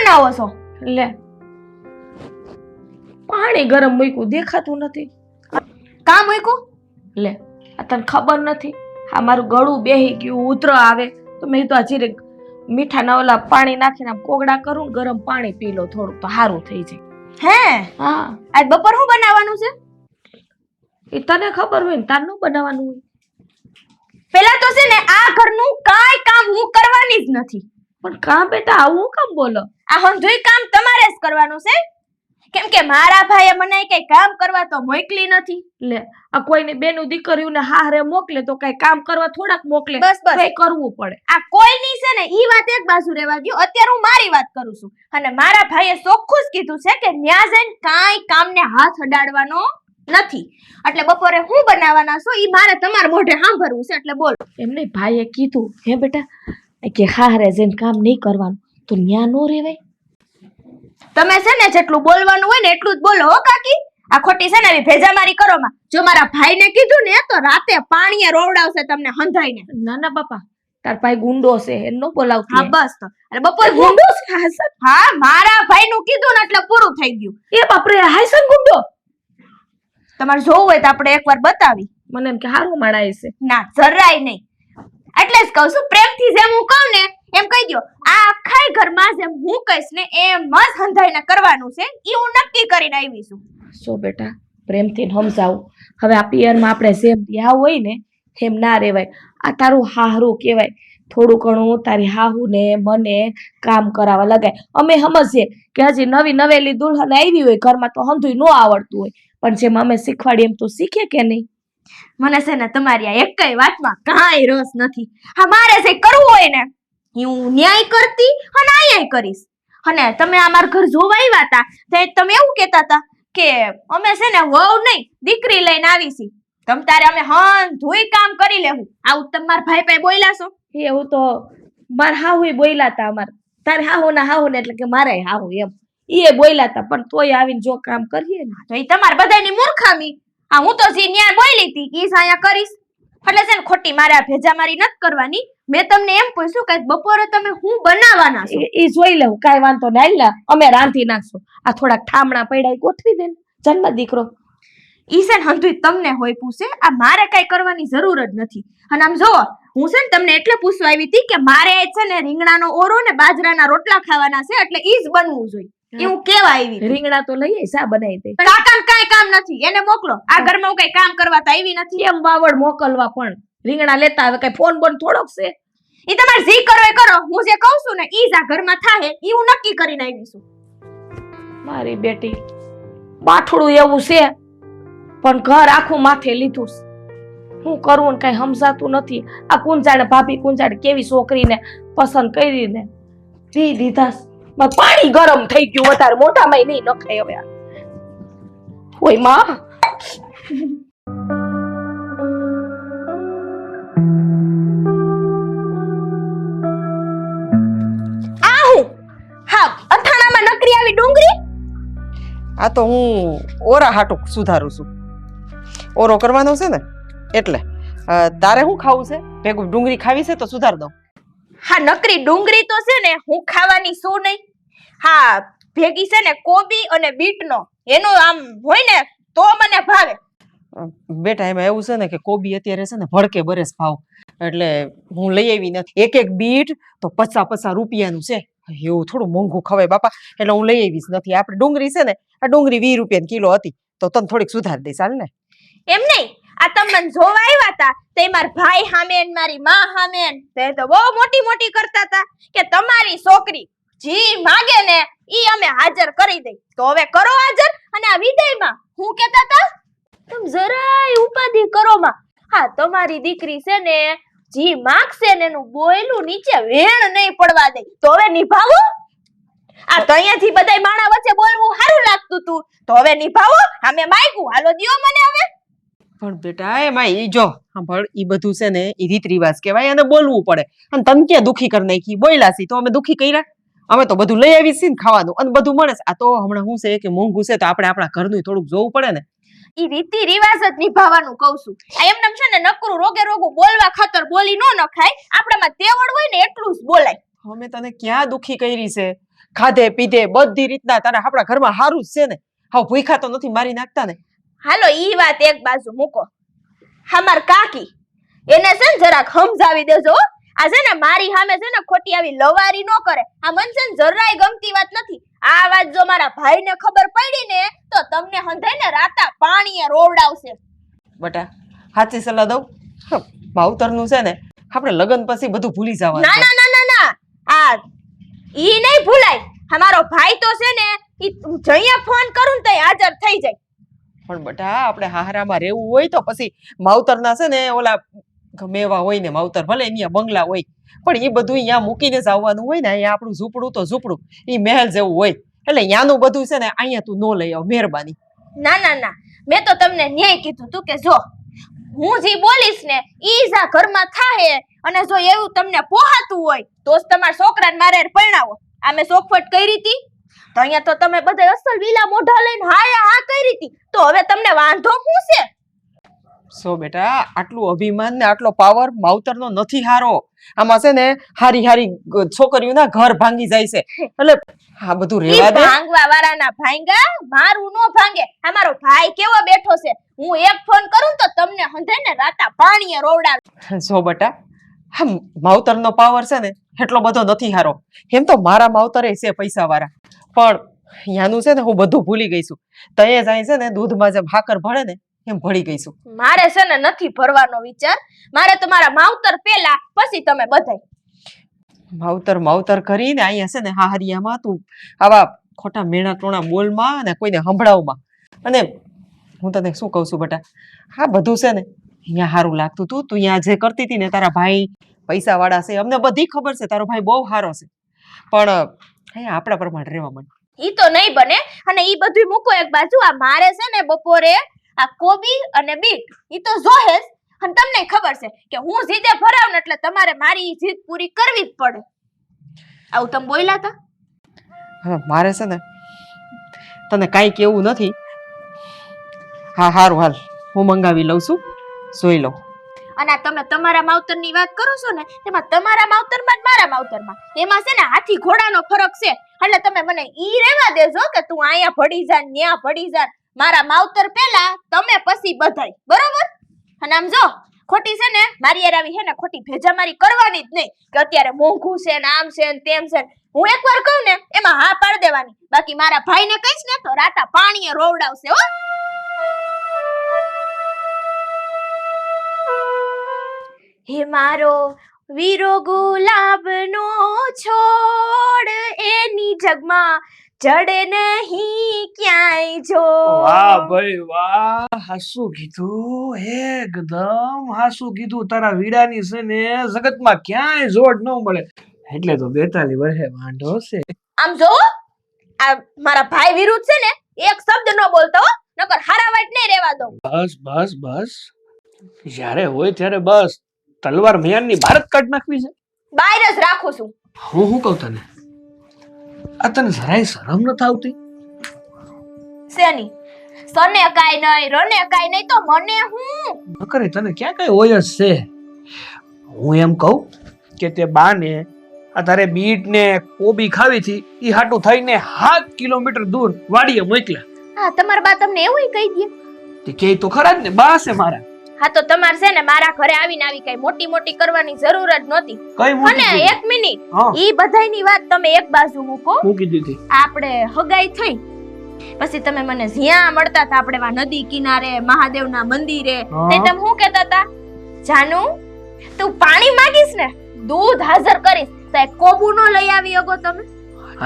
બનાવો છો? લે પાણી ગરમ મૂક્યું દેખાતું નથી. કામ મૂક્યું? લે આ તને ખબર નથી આ મારું ગળું બેહી ગયું ઉધરો આવે તો મેં તો હજી મીઠાના ઓલા પાણી નાખીને આમ કોગળા કરું ને ગરમ પાણી પી લો થોડું તો સારું થઈ જાય. હે હા આજ બપોર શું બનાવવાનું છે? એ તને ખબર હોય ને તારનું બનાવવાનું હોય. પેલા તો છે ને આ ઘરનું કાંઈ કામ હું કરવાની જ નથી. પણ કાં બેટા આવું કામ બોલો? આ હંધુય કામ તમારે જ કરવાનું છે, કેમ કે મારા ભાઈએ મને કઈ કામ કરવા તો મોકલી નથી. લે આ કોઈને બેનું દીકરીઓને હારે મોકલે તો કઈ કામ કરવા થોડાક મોકલે, બસ બસ કઈ કરવું પડે. આ કોઈની છે ને ઈ વાત એક બાજુ રહેવા દો. અત્યારે હું મારી વાત કરું છું અને મારા ભાઈએ ચોખ્ખું જ કીધું છે કે ન્યા જઈને કાંઈ કામને હાથ અડાડવાનો નથી. એટલે બપોરે હું બનાવવાના છો ઈ મારે તમારા મોઢે સાંભળવું છે, એટલે બોલો. એમને ભાઈએ કીધું હે બેટા કે હારે જઈને કામ નહીં કરવાનું તો ન્યા નો રેવાય. તમે છે ને જેટલું બોલવાનું હોય ને એટલું જ બોલો હો કાકી. આ ખોટી છે ને એવી ભેજામારી કરો માં. જો મારા ભાઈને કીધું ને તો રાતે પાણીએ રોવડાવશે તમને હંધાઈને. ના ના બાપા તાર ભાઈ ગુંડો છે એનો બોલાવતી. હા બસ તો એટલે બપોર ગુંડો છે હાસન. હા મારા ભાઈનું કીધું ને એટલે પૂરું થઈ ગયું. એ બાપરે હાસન ગુંડો. તમારે જોવું હોય તો આપણે એકવાર બતાવી. મને એમ કે હારું માણાય છે. ના જરાય નહીં. એટલે જ કહું છું પ્રેમથી જેમ હું કહું ને એમ કહી દો. આ આખા ઘરમાં જેમ હું કહીશ ને એમ જ હંધાઈને કરવાનું છે. ઈ હું નક્કી કરીને આવી છું. સો બેટા પ્રેમથી સમજાવું. હવે આ પિયરમાં આપણે જેમ રહ્યા હોય ને એમ ના રહેવાય. આ તારું હારું કહેવાય. થોડું ઘણું તારી હાહુ ને મને કામ કરાવવા લગાય. અમે સમજીએ કે હજી નવી નવેલી દુલ્હન આવી હોય ઘરમાં તો હંધુય ન આવડતું હોય, પણ જેમ અમે શીખવાડીએ એમ તો શીખે કે નહીં? મને છે ને તમારી આ એકય વાતમાં કાંઈ રસ નથી. હા મારે જે કરવું હોય ને હું ન્યાય કરતી અને આયાય કરીશ. અને તમે આ મારા ઘર જોવા આવ્યા હતા તો તમે એવું કહેતા હતા કે અમે છે ને વહુ નહીં દીકરી લઈને આવી છી. તમ તારે અમે ધોઈ કામ કરી લેવું. આવું તમારા ભાઈ પાસે બોલ્યા છો? એવું તો મારા હાહુ બોલ્યા હતા. અમારે તારે હાહુ ના હાહુ ને એટલે કે મારે હાહુ એમ એ બોલ્યા હતા, પણ તોય આવીને જો કામ કરીએ ને તો એ તમારા બધાની મૂર્ખામી. હા હું તો જે ન્યાય બોલી હતી ઈ જ અહીંયા કરીશ. એટલે છે ને ખોટી મારે આ ભેજામારી નથી કરવાની. મેં તમને એમ પૂછ્યું કે બપોરે તમે હું બનાવવાના છો એ જોઈ લેવું. કાંઈ વાંધો નહીં લા અમે રાંધી નાખશું. આ થોડાક ઠામણા પડ્યા ગોઠવી દે જન્મ દીકરો. ઈ છે ને હંધુય તમને હોય પૂછે. આ મારે કઈ કરવાની જરૂર જ નથી. અને આમ જો હું છે ને તમને એટલે પૂછવા આવી હતી કે મારે છે ને રીંગણાનો ઓરો ને બાજરાના રોટલા ખાવાના છે, એટલે ઈ જ બનવું જોઈએ. એ હું કેવા આવી. રીંગણા તો લઈએ શા બનાવી દે. કાકાને કાંઈ કામ નથી, એને મોકલો. આ ઘરમાં હું કઈ કામ કરવા તો આવી નથી. એમ વાવડ મોકલવા પણ રીંગણા લેતા આવે કઈ ફોન બોન થોડોક છે. ઈ તમારે જી કરો એ કરો. હું જે કહું છું ને ઈ જ આ ઘરમાં થાય ઈ હું નક્કી કરીને આવી છું. મારી બેટી બાઠડું એવું છે પણ ઘર આખું માથે લીધું છે. શું કરવું ને કઈ સમજાતું નથી. આ કુંજાણે ભાભી કુંજાણે કેવી છોકરીને પસંદ કરીને પી દીધા. પાણી ગરમ થઈ ગયું વધારે મોઢામાં નહીં નખાય હવે. ઓય માં નકરી આવી ડુંગળી. આ તો હું ઓરા હાટું સુધારું છું. ઓરો કરવાનો છે ને એટલે તારે શું ખાવું છે? ભેગું ડુંગળી ખાવી છે તો સુધાર દઉં. હા નકરી ડુંગળી તો છે ને હું ખાવાની શું નહીં. હા ભેગી છે ને કોબી અને બીટનો એનો આમ હોય ને તો મને ભાવે. બેટા એમાં એવું છે ને કે કોબી અત્યારે છે ને ભડકે બરેસ ભાવ, એટલે હું લઈ આવી નથી. એક એક બીટ તો 50 રૂપિયાનું છે. એવું થોડું મોંઘું ખવાય બાપા, એટલે હું લઈ આવીશ નથી. આપણે ડુંગળી છે ને આ ડુંગળી 20 રૂપિયાની કિલો હતી તો તને થોડીક સુધાર દઈશ હાલ ને. એમ નહીં, આ તમને જોવા આવ્યા હતા તે મારા ભાઈ સામે ને મારી માં સામે તે તો બહુ મોટી મોટી કરતા હતા કે તમારી છોકરી જી માંગે ને ઈ અમે હાજર કરી દઈ. તો હવે કરો હાજર. અને આ વિદાયમાં હું કહેતા હતા તમે જરાય ઉપાધિ કરો માં. હા તમારી દીકરી છે ને જી માગશે ને એનું બોયલું નીચે વેણ નહીં પડવા દે. તો હવે નિભાવો. આ તો અહીંયાથી બધાય માણા વચ્ચે બોલવું સારું લાગતું તું, તો હવે નિભાવો. અમે માગ્યું હાલો દિયો મને હવે. પણ બેટા એમાં ઈ જો સાંભળ, ઈ બધું છે ને ઈ રીત રિવાજ કહેવાય અને બોલવું પડે. અને તને ક્યાં દુખી કરી નાખી? બોયલા સી તો અમે દુખી કર્યા? અમે તો બધું લઈ આવી છીએ ને ખાવાનું અને બધું મળે છે. આ તો હમણાં શું છે કે મોંઘું છે તો આપણે આપણા ઘરનું થોડુંક જોવું પડે ને. ઈ રીતિ રિવાજ જ નિભાવવાનું કહું છું. આ એમનેમ છે ને નકરું રોગે રોગું બોલવા ખાતર બોલી ન નખાય. આપણામાં તેવડ હોય ને એટલું જ બોલાય. અમે તને ક્યાં દુખી કરી છે? ખાધે પીધે બધી રીતના તારા આપણા ઘરમાં સારું જ છે ને. હાવ ભૂખા તો નથી મારી નાખતા ને. હાલો ઈ વાત એક બાજુ મૂકો. હમાર કાકી એને છે ને જરાક સમજાવી દેજો હો. આ છે ને મારી સામે છે ને ખોટી આવી લવારી ન કરે. આ મન છે ને જરાય ગમતી વાત નથી. આ વાત જો મારા ભાઈને ખબર પડી ને તો તમને હંધાઈને રાતા પાણીએ રોવડાવશે. બટા સાચી સલાહ દઉં? માવતરનું છે ને આપણે લગ્ન પછી બધું ભૂલી જવાનું ના છે. ના ના ના ના આ ઈ નહીં ભૂલાય. અમારો ભાઈ તો છે ને ઈ જઅહીંયા ફોન કરું ને તઈ હાજર થઈ જાય. પણ બટા આપણે હારામાં રહેવું હોય તો પછી માવતરના છે ને ઓલા ગમે એવા હોય ને માવતર ભલે અહીંયા બંગલા હોય પણ એ બધું અહીંયા મૂકીને જ આવવાનું હોય ને. અહીંયા આપણું ઝૂંપડું તો ઝૂંપડું ઈ મહેલ જેવું હોય એટલે અહીંયાનું બધું છે ને અહીંયા તું ન લઈ આવ મહેરબાની. ના ના ના મેં તો તમને ન્યાય કીધું તું કે જો હું જે બોલીશ ને ઈ જ આ ઘરમાં થાહે અને જો એવું તમને પોહાતું હોય તો જ તમારા છોકરાને મારે પરણાવો. આ મેં ચોખવટ કરી હતી તો અહીંયા તો તમે બધા અસલ વિલા મોઢા લઈને હા કરી હતી તો હવે તમને વાંધો શું છે? સો બેટા આટલું અભિમાન ને આટલો પાવર માવતરનો નથી હારો. આમાં છે ને હારી હારી છોકરીઓના ઘર ભાંગી જાય છે એટલે આ બધું ઈ રેવા દે. ભાંગવા વાળાના ભાંગા મારું નો ભાંગે. અમારો ભાઈ કેવો બેઠો છે હું એક ફોન કરું તો તમને હંધાઈને રાતા પાણીએ રોવડાવે. જો બેટા આમ માવતરનો પાવર છે ને એટલો બધો નથી હારો. એમ તો મારા માવતરે છે પૈસા વાળા પણ અહીંયાનું છે ને હું બધું ભૂલી ગઈ છું. તયે જાય છે ને દૂધમાં જેમ હાકર ભળે ને એમ ભળી ગઈ છું. મારે છે ને નથી ભરવાનો વિચાર. મારે તમારા માવતર પેલા પછી તમે બધાય. માવતર કરીને અહીંયા છે ને હાહરિયામાં તું આવા ખોટા મેણા ટોણા બોલમાં અને કોઈને સંભળાવમાં. અને હું તને શું કહું છું બેટા આ બધું છે ને અહીંયા સારું લાગતું તું. તું અહીંયા જે કરતી હતી ને તારા ભાઈ પૈસા વાળા છે અમને બધી ખબર છે. તારો ભાઈ બહુ સારો છે પણ અહીંયા આપણા પ્રમાણે રહેવા માંડ. ઈ તો નહીં બને અને ઈ બધું મૂકો એક બાજુ. આ મારે છે ને બપોરે આ કોબી અને બીટ ઈ તો જોહે જ. અને તમને ખબર છે કે હું જીદે ભરાવ ને એટલે તમારે મારી જીદ પૂરી કરવી જ પડે. આવું તમે બોલ્યા હતા? હા મારે છે ને તને કાંઈ કેવું નથી. હા સારું હાલ હું મંગાવી લઉં છું જોઈ લઉં. અને આ તમે તમારા માવતરની વાત કરો છો ને તેમાં તમારા માવતરમાં જ મારા માવતરમાં એમાં છે ને હાથી ઘોડાનો ફરક છે. એટલે તમે મને ઈ રહેવા દેજો કે તું અહીંયા ભડી જા ને ન્યા ભડી જા. મારા માવતર પહેલા તમે પછી બધાય બરોબર. અને આમ જો ખોટી છે ને મારી યાર આવી છે ને ખોટી ભેજામારી કરવાની જ નહીં કે અત્યારે મોંઘું છે ને આમ છે ને તેમ છે. હું એકવાર કહું ને એમાં હા પાડી દેવાની. બાકી મારા ભાઈને કહીશ ને તો રાતા પાણીએ રોવડાવશે હો. હે મારો વીરો ગુલાબનો છોડ એની જગમાં જડે નહીં ક્યાંય જો. વાહ ભાઈ વાહ, હાસુ કીધું, એકદમ હાસુ કીધું. તારા વીડાની છે ને જગતમાં ક્યાંય જોડ ન મળે એટલે તો 42 વર્ષે વાંઢો છે. આમ જો આ મારા ભાઈ વિરુદ્ધ છે ને એક શબ્દ ન બોલતો હો, નકર હારાવાટ નહીં રહેવા દઉં. બસ બસ બસ, જ્યારે હોય ત્યારે બસ તલવાર મિયાનની ભારત કાઢ નાખવી છે. બહાર જ રાખું છું. હું શું કહું તને, આ તને જરાય શરમ નથી આવતી? શેની? સને કાઈ નહીં રને કાઈ નહીં તો મને હું નકરે તને ક્યાં કઈ હોય જ છે. હું એમ કહું કે તે બાને આ તારે બીટ ને કોબી ખાવી હતી ઈ હાટું થઈને 7 કિલોમીટર દૂર વાડીએ મોકલ્યા. હા તમારા બા તમને એવું કહી દે? તે કે તો ખરા જ ને, બા છે મારા. હા તો તમારે છે ને મારા ઘરે આવીને આવી કઈ મોટી મોટી કરવાની જરૂર જ નહોતી. કઈ મોટી અને કીધી? એક મિનિટ, હા. ઈ બધાયની વાત તમે એક બાજુ મૂકો. મૂકી દીધી. આપણે હગાઈ થઈ પછી તમે મને જ્યાં મળતા હતા આપણે વા નદી કિનારે મહાદેવના મંદિરે હા. તે તમે શું કહેતા હતા? જાનુ તું પાણી માંગીશ ને દૂધ હાજર કરીશ તો એક કોબુ નો લઈ આવી શકો તમે?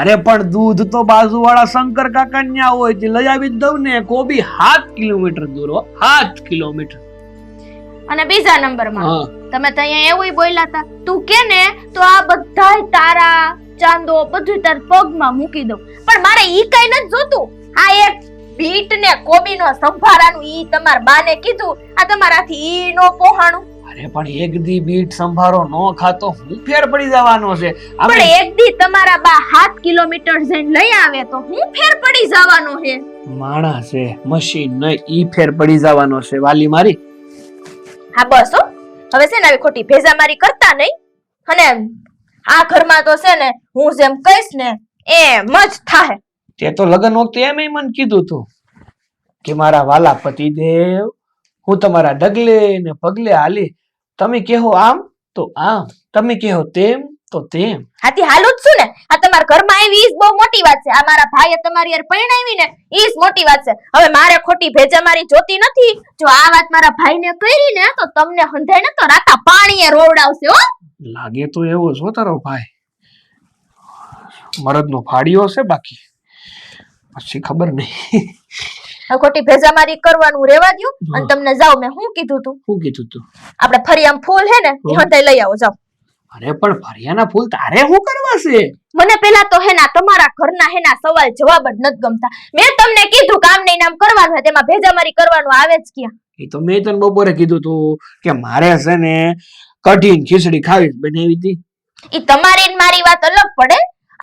અરે પણ દૂધ તો બાજુવાળા શંકર કાકા ન્યા હોય તે લઈ આવી જ દઉં ને. કોબી 7 કિલોમીટર દૂર હો, 7 કિલોમીટર. અને બીજા નંબરમાં હા, તમે તો અહીંયા એવું બોલ્યા હતા તું કે ને તો આ બધાય તારા ચાંદો બધું તાર પગમાં મૂકી દઉં. પણ મારે ઈ કઈ નથી જોતું. આ એક બીટ ને કોબી નો સંભારાનું ઈ તમાર બાને કીધું, આ તમારાથી ઈ નો પોહાણું. અરે પણ એક દી બીટ સંભારો નો ખાતો હું ફેર પડી જવાનો છે. પણ એક દી તમારા બા 7 કિલોમીટર જઈને લઈ આવે તો હું ફેર પડી જવાનો હે? માણસ છે મશીન નહીં, ઈ ફેર પડી જવાનો છે વાલી મારી. હા બસ હો, હવે છે ને આવી ખોટી ભેજામારી કરતા નહીં. અને આ ઘરમાં તો છે ને હું જેમ કહીશ ને એમ જ થાય. તે તો લગ્ન વખતે એમ મને કીધું તું કે મારા વાલા પતિદેવ, હું તમારા ડગલે ને પગલે હાલી, તમે કહો આમ તો આમ, તમે કહો તેમ તો તેમ. હાથી હાલું જ છું ને. આ તમારા ઘરમાં આવી ઈ જ બહુ મોટી વાત છે. આ મારા ભાઈએ તમારી યાર પરણાવી ને ઈ જ મોટી વાત છે. હવે મારે ખોટી ભેજા મારી જોતી નથી. જો આ વાત મારા ભાઈને કરી ને તો તમને હંધાય ને તો રાતા પાણીએ રોવડાવશે હો. લાગે તો એવો છો તારો ભાઈ, મરદનો ફાડ્યો છે, બાકી પછી ખબર નહીં. હવે ખોટી ભેજા મારી કરવાનું રેવા દ્યો. અને તમને જાવ મેં શું કીધું તું? શું કીધું તું? આપણે ફરી આમ ફૂલ હે ને ઈ હંધાય લઈ આવો જાવ. અરે પણ ફરિયાના ફૂલ તારે શું કરવા છે? મને પેલા તો હેના તમારા ઘરના હેના સવાલ જવાબ જ નથી ગમતા. મેં તમને કીધું કામ નહીં નામ કરવાનું હે, તેમાં ભેજામારી કરવાનું આવે જ ક્યાં? એ તો મેં તને બપોરે કીધું તું કે મારે છે ને કઢી ને ખીચડી ખાવી બનાવી હતી. ઈ તમારી ને મારી વાત અલગ પડે.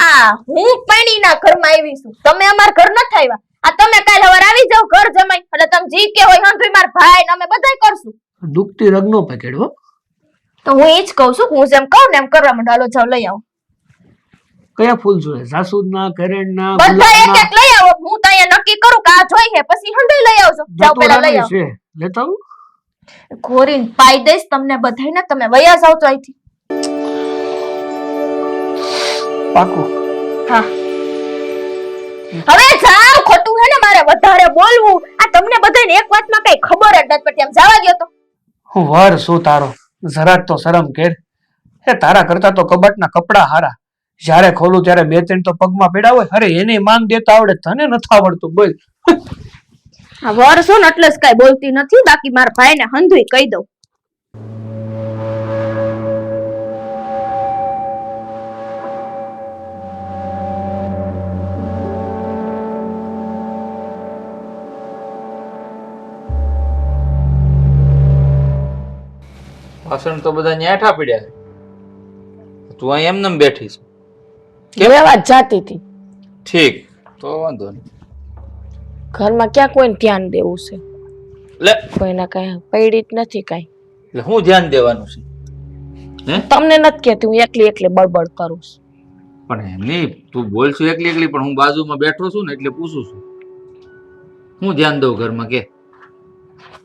આ હું પૈણીના ઘરમાં આવી છું, તમે અમાર ઘર નથી આવ્યા. આ તમે કાલ હવાર આવી જાવ ઘર જમાઈ, એટલે તમે જી કે હોય હંધુય માર ભાઈ ને અમે બધાય કરશું. દુખતી રગનો પકડવો. તો હું ઈ જ કહું છું કે હું જેમ કહું ને એમ કરવા માંડો. હાલો જાવ લઈ આવો. કયા ફૂલ જોઈએ? જાસૂદના, કરેણના, બધા એક ગુલાબના? એક લઈ આવો. હું તો અહીંયા નક્કી કરું કે આ જોઈ હે પછી હંધુય લઈ આવજો. જાવ પેલા લઈ આવો. છે લેતા આવું. ઘોરીને પાઈ દઈશ તમને બધાયને. તમે વયા જાવ તો અહીંથી. પાકું. હા હવે જાવ. ખોટું હે ને મારે વધારે બોલવું. આ તમને બધાને એક વાતમાં કઈ ખબર જ નથી પડતી. આમ જવા દ્યો તો. હું વર શું તારો, જરાક તો શરમ કર. હે તારા કરતા તો કબાટના કપડા હારા. જ્યારે ખોલું ત્યારે બે ત્રણ તો પગમાં પડ્યા હોય. અરે એને માન દેતા આવડે, તને નથી આવડતું. બોલ. આ વર છો ને એટલે જ કઈ બોલતી નથી. બાકી મારા ભાઈને હંધુય કહી દઉં. વાસણ તો બધા ન્યાઠા પડ્યા છે, તું અહીં એમને બેઠી છે. લેવા જ જાતી હતી. ઠીક, તો વાંધો નહીં. ઘરમાં ક્યાં કોઈને ધ્યાન દેવું છે? લે, કોઈના કઈ પૈડી જ નથી કઈ. એટલે હું ધ્યાન દેવાનું છે? હે? તમને નથી કહેતી, હું એકલી એકલી બળબડ કરું છું. પણ એમ નહીં, તું બોલશું એકલી એકલી, પણ હું બાજુમાં બેઠો છું ને એટલે પૂછું છું. હું ધ્યાન દઉં ઘરમાં કે?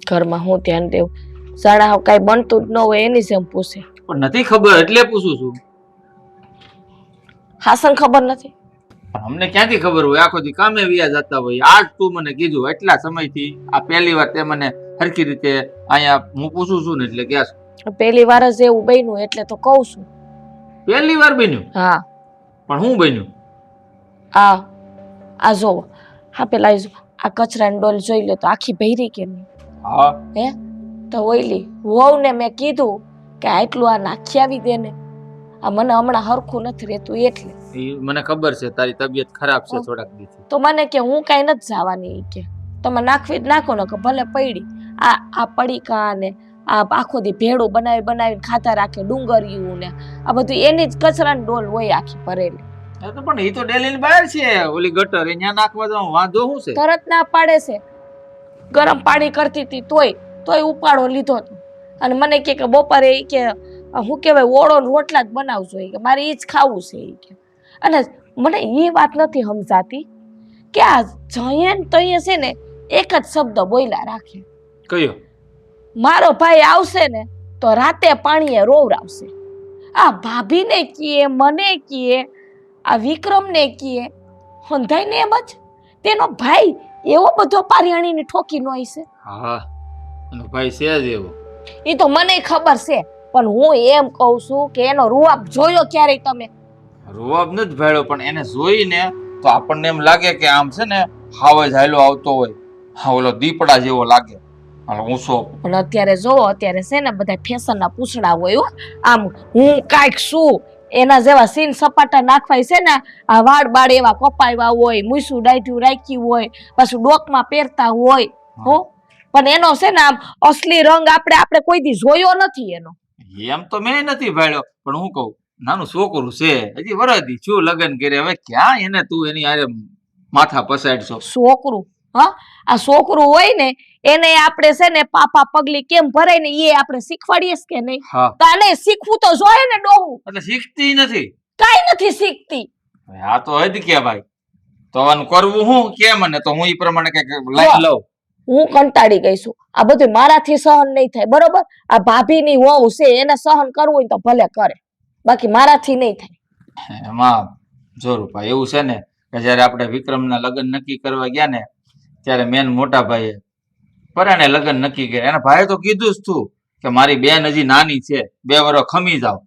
ઘરમાં હું ધ્યાન દેવું? સાડા કઈ બનતું જ ન હોય એની જેમ પૂછે. પણ નથી ખબર એટલે પૂછું છું. હાસન ખબર નથી. પણ અમને ક્યાંથી ખબર હોય? આખો દી કામે વ્યા જતા હોય. આજ તું મને કીધું, એટલા સમયથી આ પહેલી વાર તે મને સરખી રીતે અહીંયા હું પૂછું છું ને એટલે ક્યાં છું? પહેલી વાર જ એવું બન્યું એટલે તો કહું છું. પહેલી વાર બન્યું? હા. પણ હું બન્યું? આ જોવો, હા પેલા આ કચરાની ડોલ જોઈ લે તો આખી ભરી કે નહીં? હા. હે તો ઓઈલી વહુ ને મેં કીધું કે આટલું આ નાખી આવી દે ને, આ મને હમણાં હરખું નથી રહેતું એટલે. મને ખબર છે તારી તબિયત ખરાબ છે થોડાક દિવસથી. તો મને કે હું કઈ નથી જવાની કે તમે નાખવી જ નાખો ને કે ભલે પડી. આ પડીકા ને આ આખો દી ભેળું બનાવીને ખાતા રાખે, ડુંગળીયું ને આ બધું એની જ કચરાની ડોલ હોય આખી ભરેલી. પણ એ તો ડેલી બહાર છે, ઓલી ગટર ત્યાં નાખવા તો વાંધો શું છે? તરત ના પાડે છે. ગરમ પાણી કરતી હતી તોય ઉપાડો લીધો હતો. અને મને કે બપોરે કે શું કહેવાય ઓળો રોટલા જ બનાવજો કે મારે એ જ ખાવું છે કે. અને મને એ વાત નથી સમજાતી કે આ જયન તઈએ છે ને એક જ શબ્દ બોલ્યા રાખે. કયો? મારો ભાઈ આવશે ને તો રાતે પાણીએ રોવરાવશે. આ ભાભીને કીએ, મને કીએ, આ વિક્રમને કીએ, હંધાઈને એમ જ તેનો ભાઈ એવો બધો પારિયાણીને ઠોકી નો હશે. હા, એનો ભાઈ છે જ એવો. એ તો મને ખબર છે, પણ હું એમ કહું છું કે એનો રૂઆબ જોયો ક્યારેય તમે? રૂઆબ નથી ભાડ્યો, પણ એને જોઈને તો આપણને એમ લાગે કે આમ છે ને હાવ જ હાયલો આવતો હોય. હા, ઓલો દીપડા જેવો લાગે. હાલો ઊંચો. પણ અત્યારે જોવો, અત્યારે છે ને બધા ફેશનના પૂછડા હોય હો. આમ હું કાંઈક શું એના જેવા સીન સપાટા નાખવાય છે ને, આ વાળ બાળ એવા કપાવ્યા હોય, મૂસું ડાઢ્યું રાખ્યું હોય, પાછું ડોકમાં પહેરતા હોય હો. પણ એનો છે ને આમ અસલી રંગ આપણે કોઈ દી જોયો નથી એનો. એમ તો મેં નથી ભાડ્યો, પણ હું કહું નાનું છોકરું છે, હજી વરદી શું લગ્ન કરે, હવે ક્યાં એને તું એની આરે માથા પસાડશો? છોકરું, હા આ છોકરું હોય ને એને આપણે છે ને પાપા પગલી કેમ ભરાય ને એ આપણે શીખવાડીએ કે નહીં? હા, તાને શીખવું તો જોઈએ ને ડોહું. એટલે શીખતી નથી. કાઈ નથી શીખતી. હવે આ તો હદ કે ભાઈ તો આનું કરવું હું કે મને તો હું ઈ પ્રમાણે કઈક લાઈન લઉં. હું કંટાળી ગઈ છું. આ બધું મારાથી સહન નહીં થાય, બરોબર? આ ભાભીની વહુ છે, એને સહન કરવું હોય તો ભલે કરે, બાકી મારાથી નહીં થાય. એમાં જો રૂપા એવું છે ને કે જયારે આપણે વિક્રમના લગ્ન નક્કી કરવા ગયા ને ત્યારે મેન મોટા ભાઈએ પરાણે લગ્ન નક્કી કર્યા. એના ભાઈએ તો કીધું જ તું કે મારી બેન હજી નાની છે, 2 વર્ષ ખમી જાવ.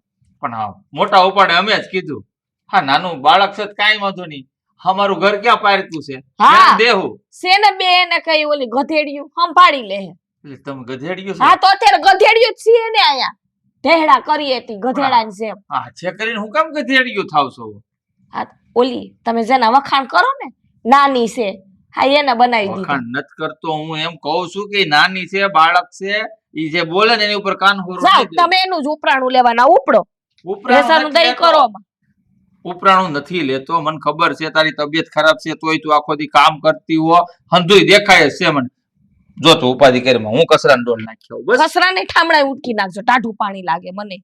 પણ હા મોટા ઉપાડે અમે જ કીધું હા નાનું બાળક છે કાંઈ વાંધો નહીં, અમારું ઘર ક્યાં પારતું છે હા. દેવું શેને બે એને કઈ ઓલી ગધેડિયું સંભાળી લે. એટલે તમે ગધેડિયું હા છો. તો અત્યારે ગધેડિયું જ છીએ ને અહીંયા. ઢેડા કરીએ તી ગધેડાની જેમ. હા છે કરીને હું કામ ગધેડિયું થાવ છો? હા ઓલી તમે જેના વખાણ કરો ને, નાની છે, હા એને બનાવી દીધી. વખાણ નથી કરતો, હું એમ કહું છું કે નાની છે, બાળક છે, ઈ જે બોલે ને એની ઉપર કાન હોરો જાઓ નહીં દેવું. તમે એનું જ ઉપરાણું લેવાના ઉપડો. ઉપરાણું ભેંસાનું નથી દહીં લેતો. કરો. ઉપરાણું નથી લેતો, મને ખબર છે તારી તબિયત ખરાબ છે તોય તું આખો દી કામ કરતી હો, હંધુય દેખાય જ છે મને. જો તું ઉપાધિ કરી હું કચરાનો ડોલ નાખ્યો બસ. કસરાની ઠામડાએ ઉટકી નાખજો, ટાઢું પાણી લાગે મને,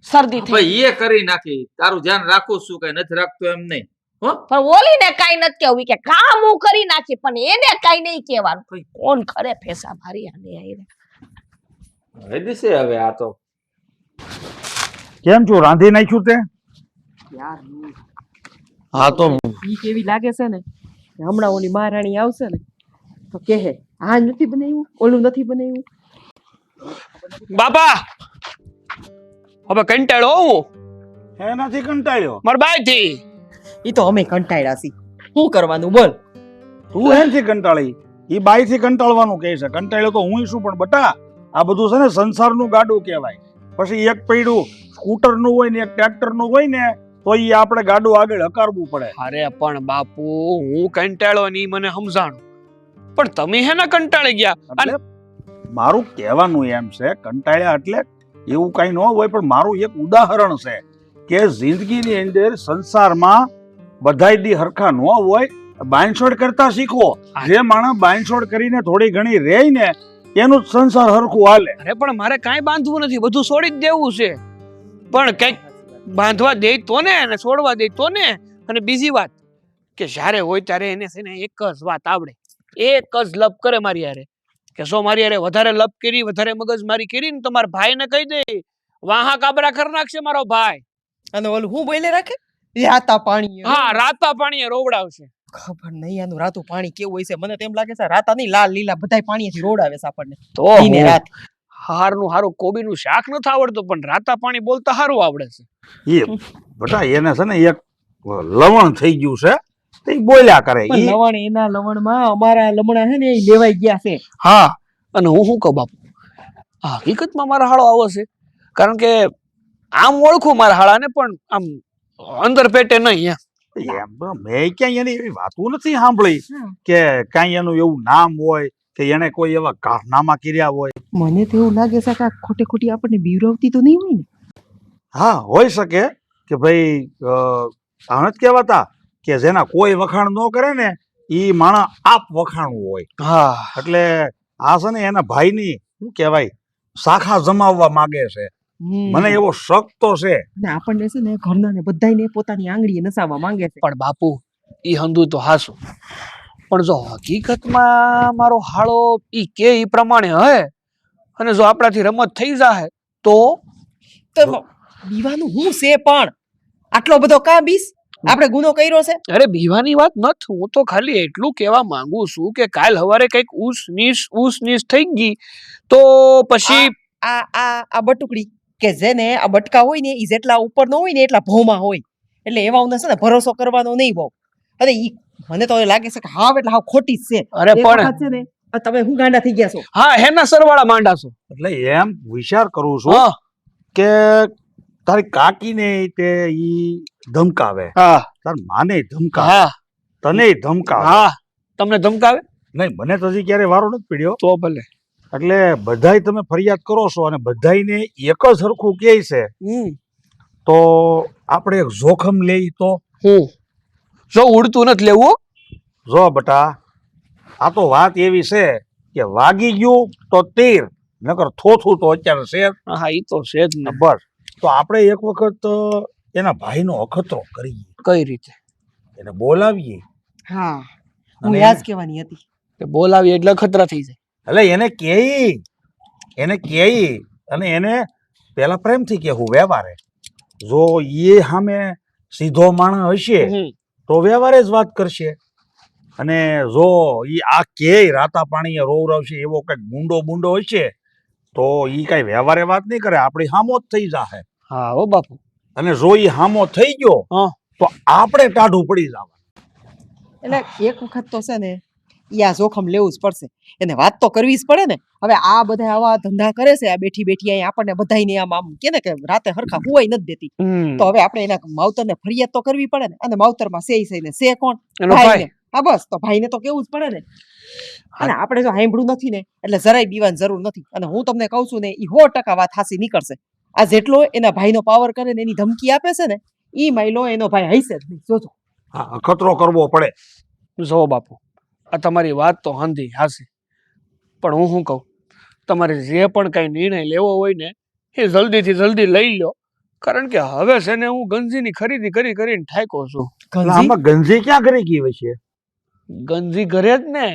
શરદી થઈ. ભાઈ એ કરી નાખી, તારું ધ્યાન રાખું છું કઈ નથી રાખતો એમ નહીં. પણ ઓલીને કાઈ નથી કેવું, કે કામ હું કરી નાખી પણ એને કાઈ નહીં કહેવાનું. કોણ કરે ફેસા મારી આને આઈને. હવે દિશે હવે આ તો કેમ છું? રાંધી નાખ્યું તે? હા તો ઈ કેવી લાગે છે ને કે હમણાં ઓલી મહારાણી આવશે ને તો કહે આ નથી બનાવ્યું, ઓલું નથી બનાવ્યું. બાપા હવે કંટાળો હું એનાથી કંટાળ્યો? મારા બાઈ થી. ઈ તો અમે કંટાળ્યા છીએ, શું કરવાનું બોલ? તું એનથી કંટાળી, ઈ બાઈ થી કંટાળવાનું કહે છે. કંટાળ્યો તો હું શું, પણ બટા આ બધું છે ને સંસારનું ગાડું કહેવાય. પછી એક પૈડું સ્કૂટર નું હોય ને એક ટ્રેક્ટર નું હોય ને તો ઈ આપણે ગાડું આગળ હકારવું પડે. અરે પણ બાપુ હું કંટાળો ની મને સમજાણું, પણ તમે હે ને કંટાળી ગયા. અને એટલે મારું કહેવાનું એમ છે, કંટાળ્યા એટલે એવું કઈ ન હોય, પણ મારું એક ઉદાહરણ છે કે જિંદગીની અંદર સંસારમાં બધાય દી હરખા ન હોય. બાંધછોડ કરતા શીખવો. જે માણસ બાંધછોડ કરીને થોડી ઘણી રહે ને એનું જ સંસાર હરખું હાલે. અરે પણ મારે કાંઈ બાંધવું નથી, બધું છોડી જ દેવું છે. પણ કઈક બાંધવા દે તો ને અને છોડવા દે તો ને. અને બીજી વાત કે જ્યારે હોય ત્યારે એને છે ને એક જ વાત આવડે, એક જ લપ કરે મારી હારે, કે જો મારી હારે વધારે લપ કરી, વધારે મગજ મારી કરી ને તમારા ભાઈને કહી દે, વાહા કાબરા કરી નાખશે મારો ભાઈ. અને ઓલું હું બોલે રાખે રાતા પાણી. હા રાતા પાણીએ રોવડાવશે. ખબર નહીં આનું રાતું પાણી કેવું હોય છે, મને તો એમ લાગે છે રાતા નહીં લાલ લીલા બધાય પાણીથી રોડાવે છે આપણને. તો દિને રાત હારનું હારું કોબીનું શાક નથી આવડતું પણ રાતા પાણી બોલતા હારું આવડે છે. એ બટા એને છે ને એક લવણ થઈ ગયું છે તે ઈ બોલ્યા કરે. પણ લવણ એના લવણમાં અમારા લમણા છે ને એ લેવાઈ ગયા છે. હા અને હું શું કહું બાપુ, આ હકીકતમાં મારા હાળો આવો છે, કારણ કે આમ ઓળખું મારા હાળાને પણ આમ અંદર પેટે નહીં. એમ મેં ક્યાંય એની એવી વાતો નથી સાંભળી કે કાંઈ એનું એવું નામ હોય કે એને કોઈ એવા કારનામા કર્યા હોય. મને તો એવું લાગે છે કે આ ખોટે ખોટી આપણને બીવરાવતી તો નહીં હોય ને. હા હોઈ શકે કે ભાઈ આને જ કહેવાતા કે જેના કોઈ વખાણ ન કરે ને ઈ માણસ આપ વખાણવું હોય. હા એટલે આ છે ને એના ભાઈની શું કહેવાય શાખા જમાવવા માંગે છે. મને એવો શક તો છે. અને આપણને છે ને ઘરના ને બધાયને પોતાની આંગળીએ નસાવવા માંગે છે. પણ બાપુ ઈ હંધું તો હાસું, પણ જો હકીકતમાં મારો હાળો ઈ કે ઈ પ્રમાણે હે અને જો આપણાથી રમત થઈ જાય તો દીવાનું હું છે પણ આટલો બધો કા બીસ આપણે ગુનો કર્યો છે. અરે બીવાની વાત નથી, હું તો ખાલી એટલું કહેવા માંગુ છું કે કાલ હવારે કઈક ઉસ નીસ થઈ ગઈ તો પછી આ આ આ બટુકડી કે જેને આ બટકા હોય ને ઈ જેટલા ઉપર નો હોય ને એટલા ભોમાં હોય, એટલે એવા છે ને ભરોસો કરવાનો નહીં બહુ. અને ઈ મને તો લાગે છે કે હાવ એટલે હાવ ખોટી જ છે. અરે એક પણ વખત છે ને આ તમે હું ગાંડા થઈ ગયા છો. હા હેના સરવાળા માંડા છો. એટલે એમ વિચાર કરું છું હા કે તારી કાકીને તે ઈ ધમકાવે, હા તાર માને ધમકાવે, હા તને ધમકાવે. હા તમને ધમકાવે નહીં મને તો હજી ક્યારે વારો નથી પડ્યો. તો ભલે. એટલે બધાય તમે ફરિયાદ કરો છો અને બધાયને એક જ સરખું કહે છે તો આપણે એક જોખમ લઈ તો હું જો ઉડતું નથી લેવું. જો બટા આ તો વાત એવી છે કે વાગી ગયું તો તીર, નકર થોથું તો અત્યારે છે. હા ઈ તો છે જ ને. બસ તો આપણે એક વખત એના ભાઈનો અખતરો કરીએ. કઈ રીતે? એને બોલાવીએ. હા અને હું યાદ કહેવાની હતી. કે બોલાવી એટલે ખતરા થઈ જાય. એટલે એને કહે અને એને પેલા પ્રેમથી કહેવું વ્યવહારે. જો એ સામે સીધો માણસ હશે તો વ્યવહારે જ વાત કરશે. અને જો ઈ આ કે રાતા પાણીએ રોવરાવશે એવો કઈક ગુંડો હશે તો ઈ કઈ વ્યવહારે વાત નહીં કરે, આપણી હામો જ થઈ જાહે. હા હો બાપુ. અને જો ઈ હામો થઈ ગયો હા. તો આપણે ટાઢું પડી જવાનું. એટલે એક વખત તો છે ને ઈ આ જોખમ લેવું જ પડશે. એને વાત તો કરવી જ પડે ને. હવે આ બધા આવા ધંધા કરે છે, આ બેઠી બેઠી અહીં આપણને બધાયને આમ કે ને કે રાતે હરખા હુવાય નથી દેતી. તો હવે આપણે એના માવતરને ફરિયાદ તો કરવી પડે ને. અને માવતરમાં સે કોણ? એનો ભાઈ. ભાઈને. હા બસ, તો ભાઈને તો કેવું જ પડે ને. અને આપણે જો સાંભળ્યું નથી ને એટલે જરાય બીવાની જરૂર નથી. અને હું તમને કહું છું ને, ઈ 100% વાત હાસી નીકળશે. આ જેટલો એના ભાઈનો પાવર કરે ને એની ધમકી આપે છે ને, ઈ માયલો એનો ભાઈ હૈસે જ નહીં. જોજો. હા, અખતરો કરવો પડે. જો બાપુ, આ તમારી વાત તો હાંધી હાસી, પણ હું શું કહું, તમારે જે પણ કાંઈ નિર્ણય લેવો હોય ને એ જલ્દીથી જલ્દી લઈ લો. કારણ કે હવે છે ને હું ગંજીની ખરીદી કરીને થાક્યો છું. એટલે આમાં ગંજી ક્યાં કરી ગઈ હશે? ગંજી ઘરે જ ને.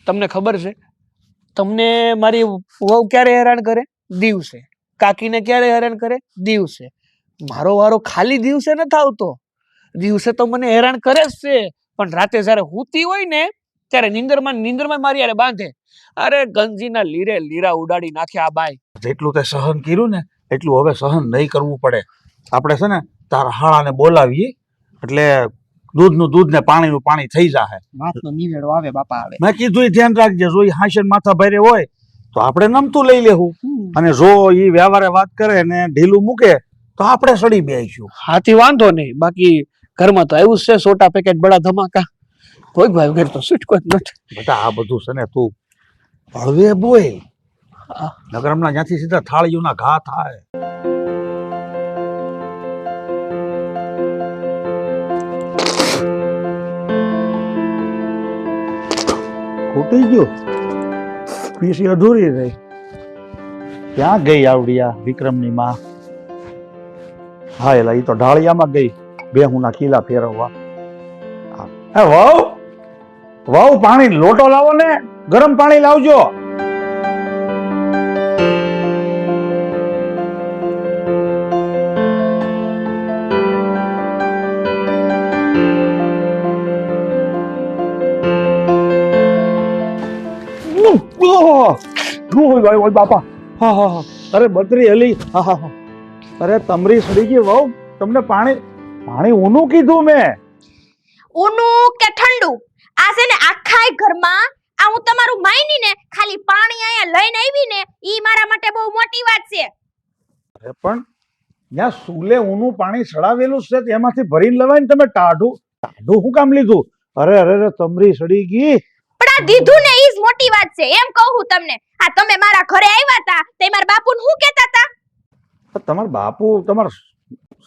તમને ખબર છે, તમને મારી વહુ ક્યારે હેરાન કરે? દિવસે. કાકીને ક્યારે હેરાન કરે? દિવસે. મારો વારો ખાલી દિવસે નથી આવતો. દિવસે તો મને હેરાન કરે જ છે, પણ રાતે જયારે હુતી હોય ને ત્યારે નીંદરમાં મારી યારે બાંધે. અરે ગંજીના લીરા ઉડાડી નાખે આ બાઈ. જેટલું તે સહન કર્યું ને એટલું હવે સહન નહીં કરવું પડે. આપણે છે ને તારા હાળાને બોલાવીએ એટલે દૂધનું દૂધ ને પાણીનું પાણી થઈ જાહે. વાતનો નિવેડો આવે બાપા આવે. મેં કીધું એ ધ્યાન રાખજે. જો એ હાંસન માથા ભારે હોય તો આપણે નમતું લઈ લેવું. અને જો એ વ્યવહારે વાત કરે ને ઢીલું મૂકે તો આપણે સડી બેસીશું. હાથી વાંધો નહીં. બાકી ઘરમાં તો આવ્યું જ છે સોટા પેકેટ બડા ધમાકા. કોઈ ભાઈ ઘર તો છૂટકો જ નથી. બેટા આ બધું છે ને તું હળવે બોલ. નગરમના જ્યાંથી સીધા થાળીઓના ઘા થાય. ખૂટી ગયો, પીસી અધૂરી રહી. ક્યાં ગઈ આવડિયા વિક્રમની માં? હા એલા ઈ તો ઢાળિયામાં ગઈ બેહુના કિલ્લા ફેરવવા. હે વહુ પાણી લોટો લાવો ને, ગરમ પાણી લાવજો. બાપા હા હા હા. અરે બત્રી હલી. હા હા હા. અરે તમરી સડી ગઈ વહુ. તમને પાણી ઊનું કીધું મેં. ઊનું કે ઠંડુ? આ છે ને આખા ઘરમાં આ હું તમારું માયની ને ખાલી પાણી અહીંયા લઈને આવી ને ઈ મારા માટે બહુ મોટી વાત છે. અરે પણ ત્યાં સુલે ઊનું પાણી સડાવેલું છે તેમાંથી ભરીને લેવાય ને તમે ટાઢું શું કામ લીધું? અરે અરે તમરી સડી ગઈ. પણ આ દીધું ને ઈ જ મોટી વાત છે એમ કહું હું તમને. આ તમે મારા ઘરે આવ્યા હતા તે મારા બાપુને શું કહેતા હતા? તમારા બાપુ તમારો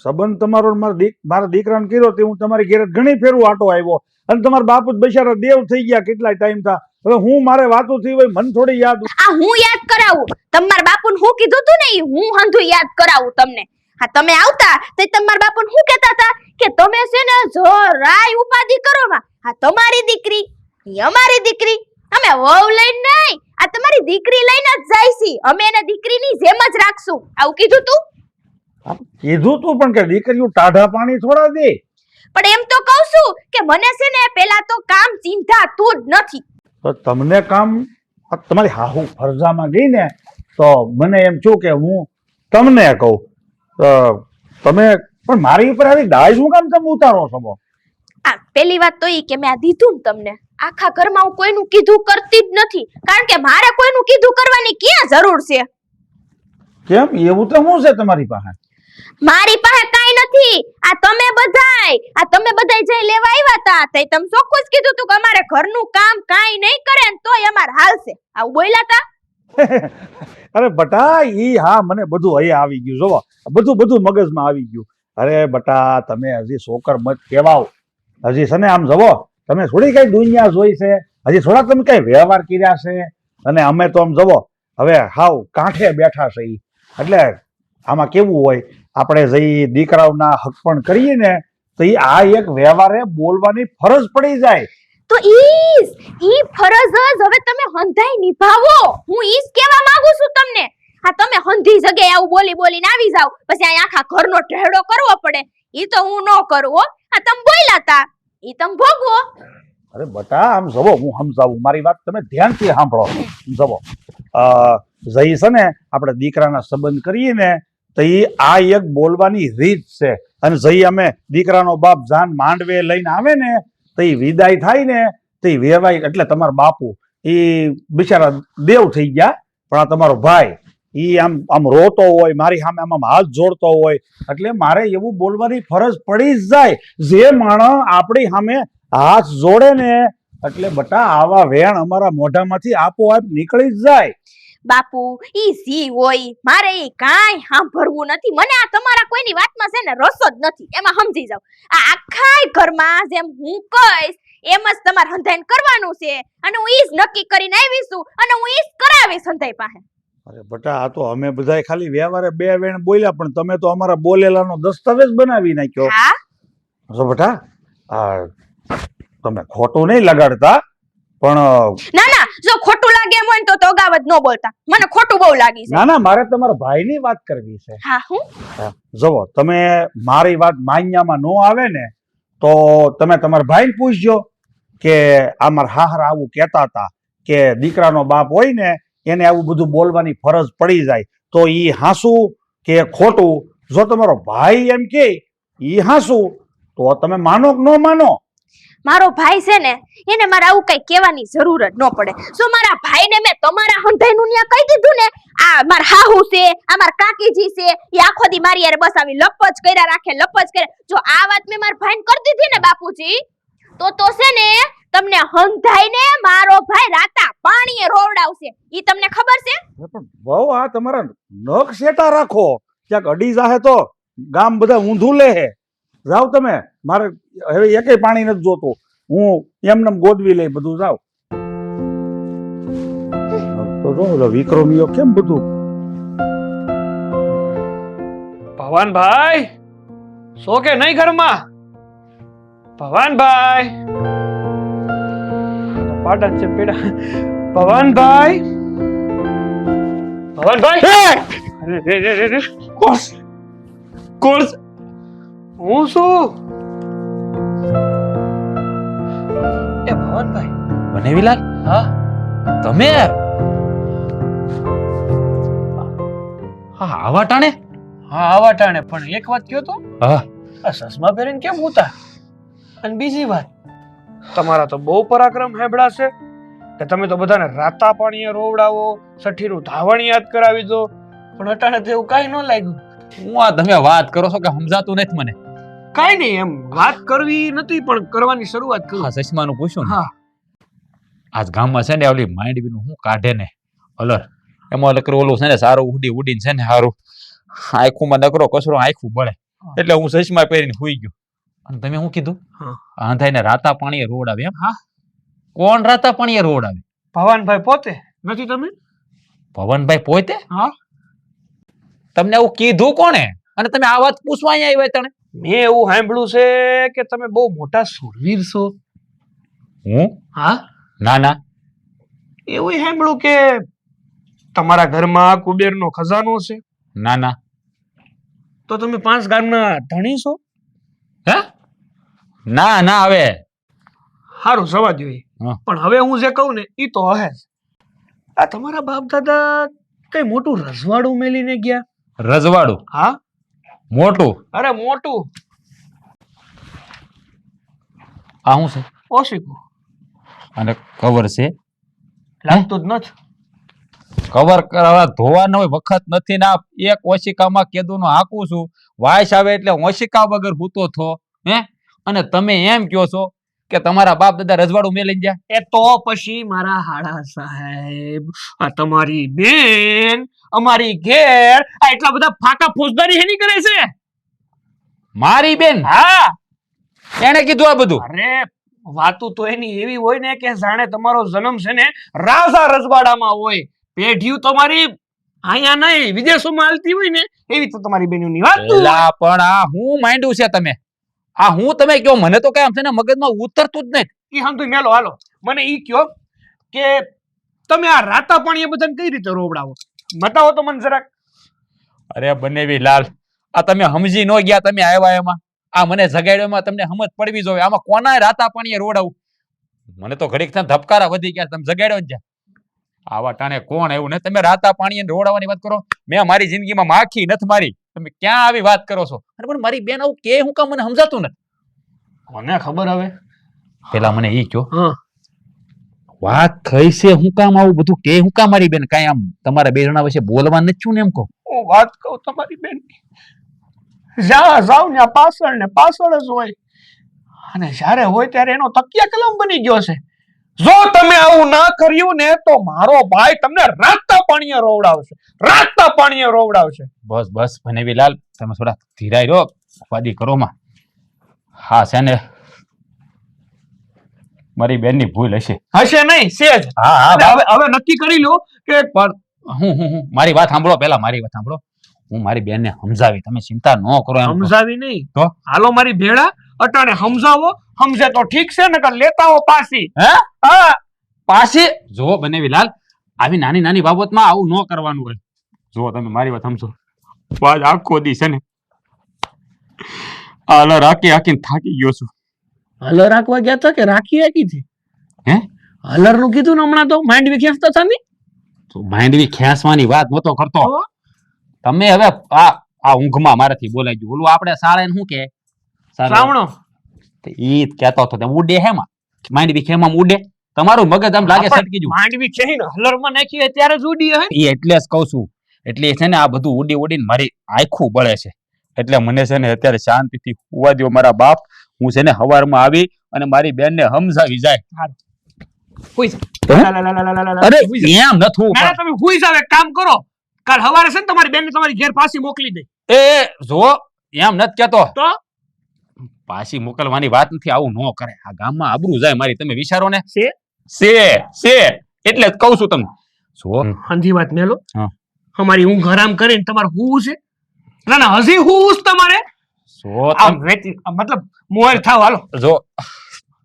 સંબંધ તમારો મારા દીકરાને કર્યો તે હું તમારી ઘેર ઘણી ફેરું આટો આવ્યો અને તમારા બાપુ જ બિચારા દેવ થઈ ગયા કેટલાય ટાઈમ થા. હવે હું મારે વાતો થઈ હોય મને થોડી યાદ. આ હું યાદ કરાવું? તમારા બાપુને હું કીધું તું ને ઈ હું હંધું યાદ કરાવું તમને. હા તમે આવતા તે તમારા બાપુને શું કહેતા હતા કે તમે છે ને જો રાય ઉપાધિ કરો માં. હા તમારી દીકરી ઈ અમારી દીકરી, અમે વહુ લઈને નહીં આ તમારી દીકરી લઈને જ જાય છી. અમે એને દીકરીની જેમ જ રાખશું. આવું કીધું તું? કીધું તું પણ કે દીકરીઓ ટાઢા પાણી થોડા દે. પણ એમ તો કહું છું કે મને છે ને પેલા તો કામ ચિંતાતું જ નથી. તો તમને કામ તમારી હાહુ ફરજામાં ગઈ ને તો મને એમ છું કે હું તમને કહું તમે પણ મારી ઉપર આવી દાળ શું કામ તમે ઉતારો છો? આ પેલી વાત તો ઈ કે મેં આ દીધું ને તમને. આખા ઘરમાં હું કોઈનું કીધું કરતી જ નથી કારણ કે મારે કોઈનું કીધું કરવાની ક્યાં જરૂર છે? કેમ એવું તો શું છે તમારી પાસે? મારી પાસે કાઈ નથી. આ તમે બધાય જઈ લેવા આવ્યા હતા તે તમે ચોખ્ખું જ કીધું તું કે અમારે ઘરનું કામ કાઈ નહીં કરે ને તોય અમાર હાલશે. આવું બોલ્યા તા? અરે બટા ઈ હા મને બધું અહીંયા આવી ગયું. જોવો બધું મગજમાં આવી ગયું. અરે બટા તમે હજી છોકર મત કહેવાવ. હજી છે ને આમ જવો તમે થોડી કઈ દુનિયા જોઈ છે, હજી થોડા તમે કઈ વ્યવહાર કર્યા છે. અને અમે તો આમ જવો હવે હાવ કાંઠે બેઠા છે. એટલે આમાં કેવું હોય આપણે જઈ દીકરાઓના હક પણ કરીએ ને તો આ એક વ્યવહારે બોલવાની ફરજ પડી જાય. તો ઈ ફરજ જ હવે તમે હંધાઈ નિભાવો. હું ઈ જ કહેવા માંગુ છું તમને. આ તમે હંધી જગ્યાએ આવું બોલીને આવી જાવ, પછી આ આખા ઘરનો ઢેડો કરવો પડે. ઈ તો હું ન કરું હો. આ તમે બોલ્યા તા, ઈ તમે ભોગવો. અરે બટા આમ જવો, હું સમજાવું, મારી વાત તમે ધ્યાનથી સાંભળો. જવો જઈ છે ને આપણે દીકરાના સંબંધ કરીએ ને તો આ એક બોલવાની રીત છે. અને જઈ અમે દીકરાનો બાપ જાન માંડવે લઈને આવે ને તો વિદાય થાય ને તો વેવાય, એટલે તમારા બાપુ બિચારા દેવ થઈ ગયા, પણ આ તમારો ભાઈ આમ રોતો હોય, મારી સામે આમ હાથ જોડતો હોય, એટલે મારે એવું બોલવાની ફરજ પડી જ જાય. જે માણસ આપણી સામે હાથ જોડે ને એટલે બટા આવા વેણ અમારા મોઢામાંથી આપોઆપ નીકળી જ જાય. બાપુ ઈ સી હોય, મારે ઈ કાંઈ સાંભળવું નથી. મને આ તમારા કોઈની વાતમાં છે ને રસો જ નથી. એમાં સમજી જાવ, આ આખાય ઘરમાં જેમ હું કહીશ એમ જ તમારે હંધાઈને કરવાનું છે. અને હું ઈ જ નક્કી કરીને આવી છું અને હું ઈ જ કરાવીશ હંધાઈ પાસે. અરે બટા આ તો અમે બધાય ખાલી વ્યવહારે બે વેણ બોલ્યા, પણ તમે તો અમારા બોલેલાનો દસ્તાવેજ બનાવી નાખ્યો. હા જો બટા તમે ખોટું નહીં લગાડતા, પણ ના જો ખોટું લાગે એમ હોય ને તો અગાવ જ ન બોલતા. મને ખોટું બહુ લાગી છે. ના મારે તમારા ભાઈની વાત કરવી છે. હા હું જુઓ તમે મારી વાત માન્યામાં ન આવે ને તો તમે તમારા ભાઈને પૂછજો કે આ મારા હાહરા આવું કહેતા હતા કે દીકરાનો બાપ હોય ને એને આવું બધું બોલવાની ફરજ પડી જાય, તો ઈ હાસું કે ખોટું? જો તમારો ભાઈ એમ કે ઈ હાસું તો તમે માનો કે ન માનો? મારો ભાઈ છે ને એને મારે આવું કઈ કહેવાની જરૂર જ ન પડે. જો મારા ભાઈને મેં તમારા હંધાઈનું ન્યા કહી દીધું ને, આ માર હાહુ છે, આ માર કાકીજી છે, ઈ આખો દી મારી યાર બસ આવી લપજ કર્યા રાખે, લપજ કરે. જો આ વાત મેં મારા ભાઈને કરી દીધી ને બાપુજી, તો છે ને તમને હંધાઈને મારો ભાઈ રાતા પાણીએ રોવડાવશે. ઈ તમને ખબર છે? પણ બહુ આ તમારા નખ શેટા રાખો, ક્યાંક અડી જાહે તો ગામ બધા ઊંધું લે હે. જાવ તમે, મારે હવે એકેય પાણી નથી જોતું, હું એમને ગોદવી લઈ બધું. જાવ તો જો વિક્રમીઓ કેમ બધું. ભવાનભાઈ સો કે નહીં ઘરમાં? ભવાનભાઈ પાટા છે પેડા. ભવાનભાઈ કોર્સ હું શું? એ ભવાનભાઈ બનેવીલાલ, હા તમે હા આવા ટાણે? હા આવા ટાણે. પણ એક વાત કયો તો, હા આ સસમા પહેરીને કેમ ઉતા? અને બીજી વાત, તમારા તો બહુ પરાક્રમ હેબડા છે કે તમે તો બધાને રાતા પાણીએ રોવડાવો, સઠીનું ધાવણ યાદ કરાવી દો, પણ અટાણે તો એવું કાંઈ ન લાગ્યું. હું આ તમે વાત કરો છો કે સમજાતું નથી મને. કાંઈ નહીં, એમ વાત કરવી નથી પણ કરવાની શરૂઆત કરું. હા ચશ્માનું પૂછ્યું ને, હા આજ ગામમાં છે ને ઓલી માંડવીનું હું કાઢે ને અલર, એમાં લકરો ઓલું છે ને સારું ઉડીને છે ને સારું આંખુમાં નકરો કચરો આંખું બળે, એટલે હું ચશ્મા પહેરીને સુઈ ગયો. અને તમે શું કીધું? આંધાઈને રાતા પાણીએ રોવડાવે એમ? હા. કોણ રાતા પાણીએ રોવડાવે? ભવાનભાઈ પોતે. નથી તમે? ભવનભાઈ પોતે? હા. તમને આવું કીધું કોણે? અને તમે આ વાત પૂછવા અહીંયા આવ્યા તને? મેં એવું સાંભળ્યું છે કે તમે બહુ મોટા શૂરવીર છો. હું? હા ના એવું સાંભળ્યું કે તમારા ઘરમાં કુબેરનો ખજાનો છે. ના તો તમે 5 ગામના ધણી છો? હે? ના હવે સારું જવા જોઈએ. હા. પણ હવે હું જે કહું ને ઈ તો હે જ. આ તમારા બાપ દાદા કઈ મોટું રજવાડું મેલીને ગયા? રજવાડું? હા મોટું? અરે મોટું. આ શું છે? ઓશિકું અને કવર છે? લાગતું જ નથી. કવર કરવા ધોવાનો વખત નથી ના. એક ઓશિકામાં કેદુનો હાકું છું, વાયસ આવે એટલે ઓશિકા વગર હૂતો થો. હે? અને તમે એમ કહો છો કે તમારા બાપ દાદા રજવાડું મેલીને ગયા? એ તો પછી મારા હાડા સાહેબ, આ તમારી બેન અમારી ઘેર આ એટલા બધા ફાકા ફોજદારી હેની કરે છે? મારી બેન? હા. એને કીધું આ બધું? અરે વાતું તો એની એવી હોય ને કે જાણે તમારો જન્મ છે ને રાજા રજવાડામાં હોય. પેઢીયું તમારી અહીંયા નહીં વિદેશોમાં હાલતી હોય ને એવી તો તમારી બેનની વાત. એલા પણ આ હું માંડ્યું છે તમે? આ હું તમે કયો મને તો કઈ આમ છે ને મગજમાં ઉતરતું જ નહીં. ઈ સમજો મેલો હાલો મને ઈ કયો કે તમે આ રાતા પાણી એ બધાને કઈ રીતે રોવડાવો બતાવો તો મને જરાક. અરે બનેવી લાલ, આ તમે સમજી ન ગયા, તમે આવ્યા એમાં આ મને જગાડ્યોમાં તમને સમજ પડવી જોઈએ. આમાં કોના રાતા પાણીએ રોડાવું? મને તો ઘડીક થાય ધબકારા વધી ગયા. તમે જગાડ્યો ને આવા ટાણે કોણ આવ્યું ને તમે રાતા પાણીએ રોડાવાની વાત કરો? મેં મારી જિંદગીમાં માખી નથી મારી, તમે ક્યાં આવી વાત કરો છો? અને પણ મારી બેન આવું કે હું કામ મને સમજાતું નથી. મને ખબર હવે પેલા મને ઈ કયો હા વાત થઈ છે હું કામ આવું બધું કે હું કામ મારી બેન કાંઈ આમ તમારા બે જણા વચ્ચે બોલવા નથી છું ને એમ કહો? હું વાત કહું તમારી બેન જ્યાં જાવ ત્યાં પાછળ ને પાછળ જ હોય અને જ્યારે હોય ત્યારે એનો તકિયા કલમ બની ગયો છે. જો તમે આવું ના કર્યું ને તો મારો ભાઈ તમને રાતા પાણીએ રોવડાવશે, રાતા પાણીએ રોવડાવશે. બસ બસ ભનેવીલાલ, તમે થોડા ધીરાઈ રહો, વાદી કરો માં. હા છે ને મારી બેન ની ભૂલ હશે. હશે નહીં સેજ. હા હા હવે હવે નક્કી કરી લો કે હું મારી વાત સાંભળો, પેલા મારી વાત સાંભળો. હું મારી બેન ને સમજાવી, તમે ચિંતા ન કરો. એમ સમજાવી નહીં તો હાલો મારી ભેળા અટાણે સમજાવો, સમજે તો ઠીક છે ને લેતાઓ પાછી. હે હા પાછી જો બનેવીલાલ, આવી નાની નાની બાબતમાં આવું ન કરવાનું હોય. જો તમે મારી વાત સમજો, આજ આખો દી છે ને આલા રાખી રાખીને થાકી ગયો છું. હલર રાખવા ગયા હતા કે રાખી રાખી હતી? હે હલર નું કીધું ને હમણાં તો માઇન્ડ વિખેસતા હતા ને. તો માંડવી ખેંચવાની વાત નતો કરતો. તમે હવે આ ઊંઘમાં મારાથી બોલાઈ ગયું. ઓલું આપણે શાળાને શું કે શ્રાવણો ઈ કેતો હતો તેમ ઉડે હેમાં માંડવી ખેમાં ઉડે. તમારું મગજ આમ લાગે સટકી ગયું. માંડવી છે ને હલર માં નાખી ત્યારે જ ઉડી હે. ઈ એટલે જ કહું છું, એટલે છે ને આ બધું ઉડી ઉડીને મારી આંખું બળે છે. એટલે મને છે ને અત્યારે શાંતિથી હુવા દો મારા બાપ. હું છે ને હવારમાં આવી અને મારી બેન ને સમજાવી જાય. હુઈ જા. અરે એમ નથું. ના તમે હુઈ જાવ, એક કામ કરો કાલ હવારે છે ને તમારી બેન ને તમારી ઘેર પાછી મોકલી દે. એ જો એમ નથી કેતો. તો પાછી મોકલવાની વાત નથી, આવું ન કરે. આ ગામમાં આબરૂ જાય મારી, તમે વિચારો ને. છે એટલે જ કહું છું તમને. જો હંધી વાત મેલો. હા. અમારી ઊંઘ હરામ કરીને તમારે હુવું છે? ના ના હજી હુવું છે તમારે? જો આમ વેચી મતલબ મોર થાવ હાલો. જો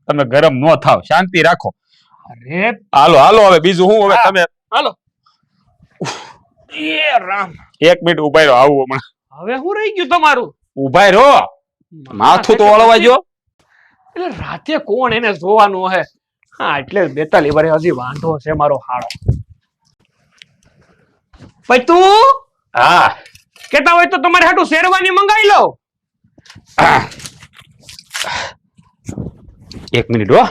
તમે ગરમ ન થાવ, શાંતિ રાખો. અરે હાલો હાલો હવે બીજું હું હવે તમે હાલો. એ રામ, એક મિનિટ ઉભા રહો, આવું હમણાં. હવે હું રહી ગયું તમારું? ઉભા રહો, માથું તો વળવા જો. એટલે રાતે કોણ એને જોવાનું હે? હા એટલે 42 વર્ષે હજી વાંધો છે મારો હાળો. ભાઈ તું હા કેતા હોય તો તમારે હાટું શેરવાની મંગાવી લો. એક મિનિટ હો,